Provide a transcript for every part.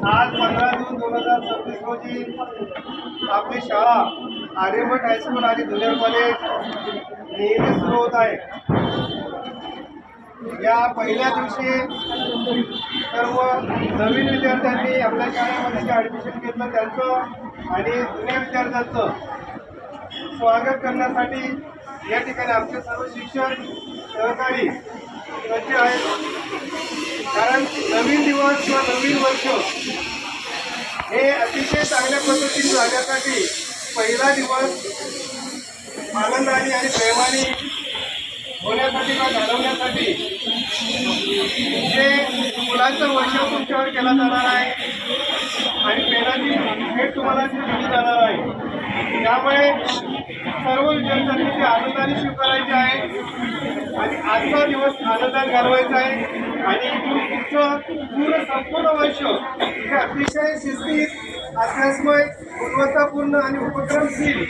आज 15 जून 2026 रोजी आपली शाळा आर्यभट हायस्कूल आणि ज्युनियर कॉलेज नेहमी सुरू होत आहे। या पहिल्या दिवशी सर्व नवीन विद्यार्थ्यांनी आपल्या शाळेमध्ये ॲडमिशन घेतलं त्यांचं आणि जुन्या विद्यार्थ्यांचं स्वागत करण्यासाठी या ठिकाणी आमचे सर्व शिक्षक सहकारी सज्ज आहेत। कारण नवीन दिवस किंवा नवीन वर्ष हे अतिशय चांगल्या पद्धतीने जाण्यासाठी पहिला दिवस आनंदाने आणि प्रेमाने होण्यासाठी किंवा घालवण्यासाठी जे मुलांचं वर्ष तुमच्यावर केला जाणार आहे आणि प्रेरणाची भेट तुम्हाला दिली जाणार आहे। त्यामुळे सर्व विद्यार्थ्यांनी ते आनंदाने स्वीकारायचे आहे आणि आजचा दिवस आनंदात घालवायचा आहे आणि तुमचं संपूर्ण वर्ष हे अतिशय शिस्तीत अभ्यासमय गुणवत्तापूर्ण आणि उपक्रमशील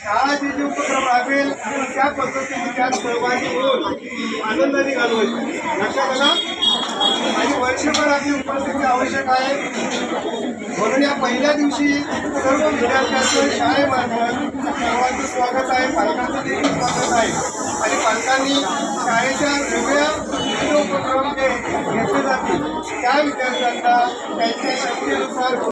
शाळा जे उपक्रम राबेल त्या पद्धतीने त्यात सहभागी होऊन आनंदाने घालवायचे लक्षात आला। आणि वर्षभर आपली उपस्थिती आवश्यक आहे। म्हणून या पहिल्या दिवशी सर्व विद्यार्थ्यांचं शाळेमार्फत सर्वांचं स्वागत आहे, पालकांचं देखील स्वागत आहे आणि पालकांनी शाळेच्या वेगळ्या उपक्रम जे घेतले जातील त्या विद्यार्थ्यांना त्यांच्या शक्तीनुसार